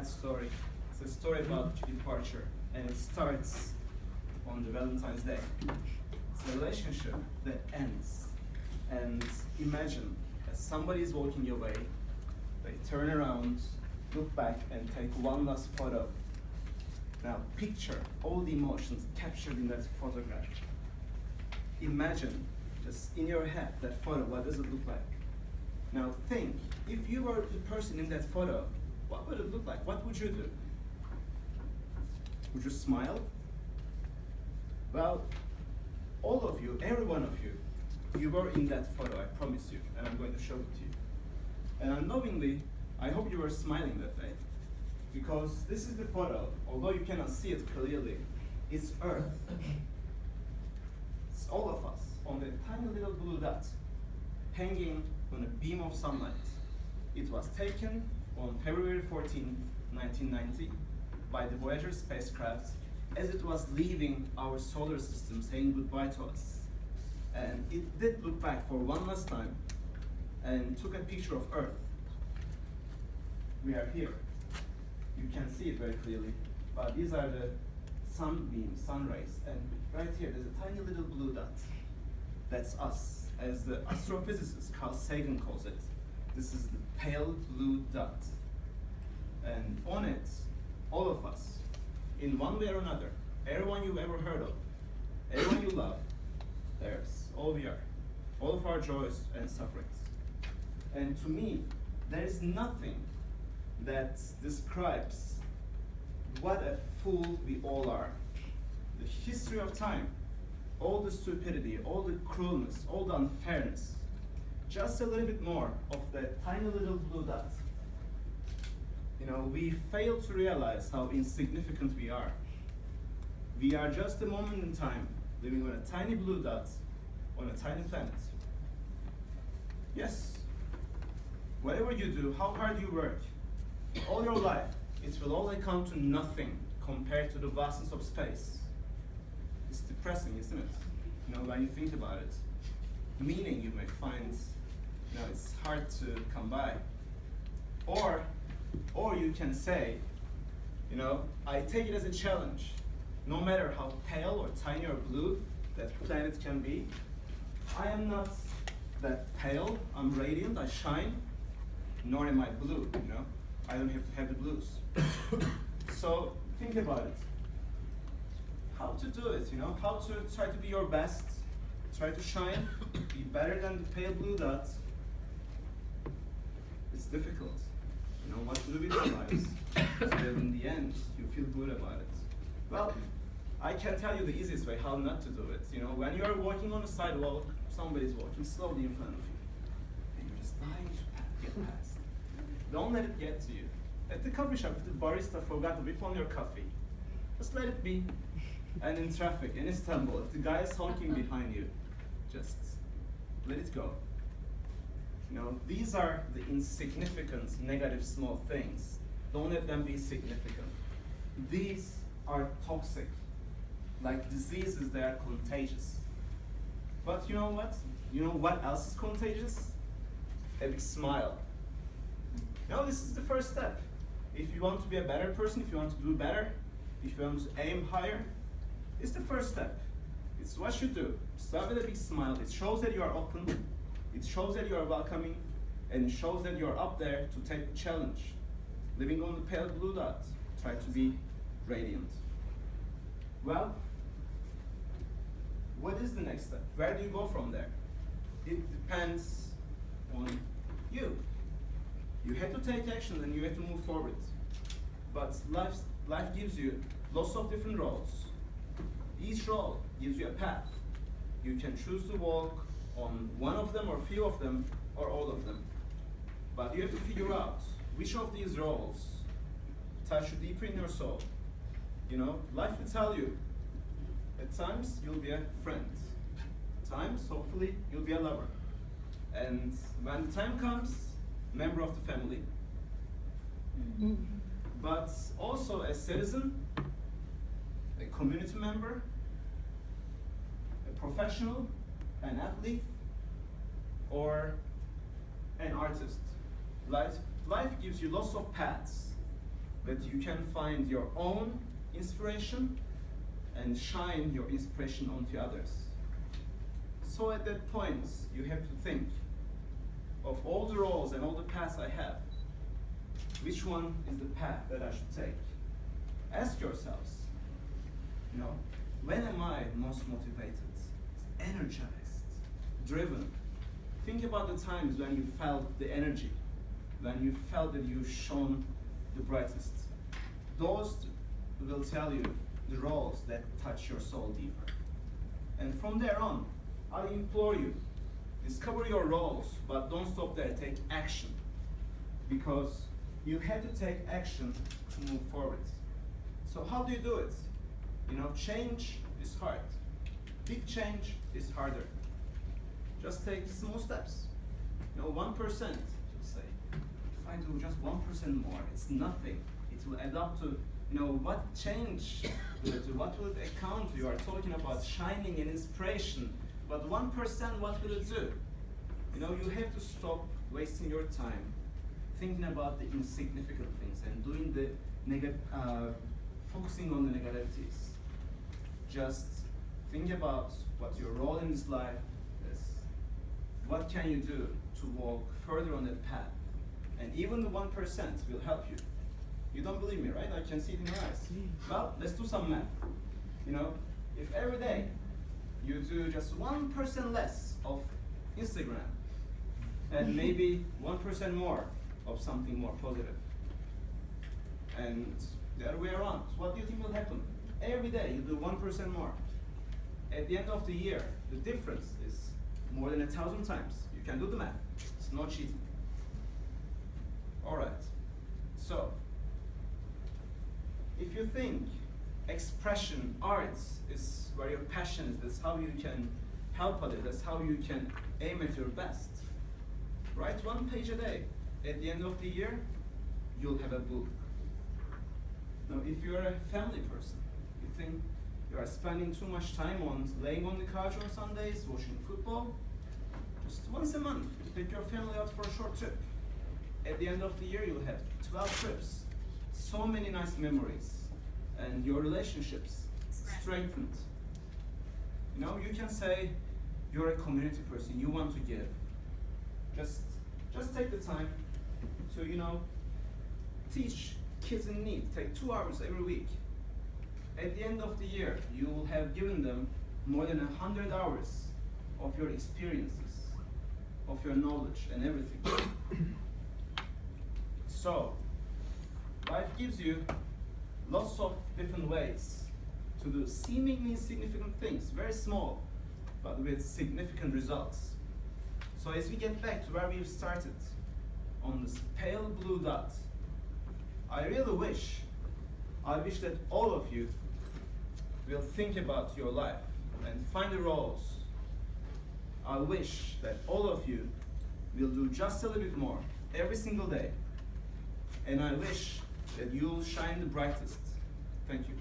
sad story. It's a story about departure, and it starts on the Valentine's Day. It's a relationship that ends. And imagine that somebody is walking your way, they turn around, look back, and take one last photo. Now picture all the emotions captured in that photograph. Imagine, just in your head, that photo, what does it look like? Now think, if you were the person in that photo, what would it look like? What would you do? Would you smile? Well, all of you, every one of you, you were in that photo, I promise you, and I'm going to show it to you. And unknowingly, I hope you were smiling that day, because this is the photo, although you cannot see it clearly, it's Earth. It's all of us on the tiny little blue dot, hanging on a beam of sunlight. It was taken on February 14, 1990, by the Voyager spacecraft as it was leaving our solar system, saying goodbye to us. And it did look back for one last time and took a picture of Earth. We are here. You can see it very clearly, but these are the sunbeams, sun rays, and right here there's a tiny little blue dot. That's us, as the astrophysicist Carl Sagan calls it. This is the pale blue dot. And on it, all of us, in one way or another, everyone you've ever heard of, everyone you love, there's all we are, all of our joys and sufferings. And to me, there is nothing that describes what a fool we all are. The history of time, all the stupidity, all the cruelness, all the unfairness, just a little bit more of that tiny little blue dot. You know, we fail to realize how insignificant we are. We are just a moment in time, living on a tiny blue dot on a tiny planet. Yes, whatever you do, how hard you work, all your life, it will all come to nothing compared to the vastness of space. It's depressing, isn't it? You know, when you think about it. Meaning you may find, you know, it's hard to come by. Or you can say, you know, I take it as a challenge. No matter how pale or tiny or blue that planet can be, I am not that pale, I'm radiant, I shine, nor am I blue, you know? I don't have to have the blues. So think about it. How to do it, you know? How to try to be your best, try to shine, be better than the pale blue dot. It's difficult. You know what to do with your lives, so that in the end you feel good about it. Well, I can tell you the easiest way how not to do it. You know, when you are walking on a sidewalk, somebody's walking slowly in front of you, and you're just dying to get past. Don't let it get to you. At the coffee shop, if the barista forgot to whip on your coffee, just let it be. And in traffic, in Istanbul, if the guy is honking behind you, just let it go. You know, these are the insignificant, negative, small things. Don't let them be significant. These are toxic. Like diseases, they are contagious. But you know what? You know what else is contagious? A big smile. You know, this is the first step. If you want to be a better person, if you want to do better, if you want to aim higher, it's the first step. It's what you do. Start with a big smile. It shows that you are open. It shows that you are welcoming, and it shows that you are up there to take the challenge. Living on the pale blue dot, try to be radiant. Well, what is the next step? Where do you go from there? It depends on you. You have to take action and you have to move forward. But life gives you lots of different roles. Each role gives you a path. You can choose to walk on one of them or few of them or all of them. But you have to figure out which of these roles touch you deeper in your soul. You know, life will tell you, at times you'll be a friend. At times, hopefully, you'll be a lover. And when the time comes, member of the family. But also a citizen, a community member, a professional, an athlete, or an artist. Life gives you lots of paths. that you can find your own inspiration and shine your inspiration onto others. So at that point, you have to think of all the roles and all the paths I have, which one is the path that I should take? Ask yourselves, when am I most motivated, energized, driven? Think about the times when you felt the energy, when you felt that you shone the brightest. Those will tell you the roles that touch your soul deeper. And from there on, I implore you, discover your roles, but don't stop there, take action. Because you have to take action to move forward. So how do you do it? Change is hard. Big change is harder. Just take small steps. 1%, just say. If I do just 1% more, it's nothing. It will add up to, what change will it do? What will it account to? You are talking about shining and inspiration, but 1%, what will it do? You have to stop wasting your time thinking about the insignificant things and doing the focusing on the negativities. Just think about what your role in this life is. What can you do to walk further on that path? And even the 1% will help you. You don't believe me, right? I can see it in your eyes. Well, let's do some math. If every day you do just 1% less of Instagram and maybe 1% more of something more positive, and the other way around, what do you think will happen? Every day you do 1% more. At the end of the year, the difference is more than 1,000 times. You can do the math. It's not cheating. All right. So, if you think expression, arts is where your passion is, that's how you can help others, that's how you can aim at your best. Write 1 page a day. At the end of the year, you'll have a book. Now, if you're a family person, you think you are spending too much time on laying on the couch on Sundays, watching football, just once a month, take your family out for a short trip. At the end of the year, you'll have 12 trips. So many nice memories. And your relationships strengthened. You can say you're a community person, you want to give. Just take the time to, teach kids in need. Take 2 hours every week. At the end of the year, you will have given them more than 100 hours of your experiences, of your knowledge and everything. So, life gives you lots of different ways to do seemingly insignificant things, very small, but with significant results. So as we get back to where we've started, on this pale blue dot, I wish that all of you will think about your life and find the roles. I wish that all of you will do just a little bit more every single day. And I wish that you'll shine the brightest. Thank you.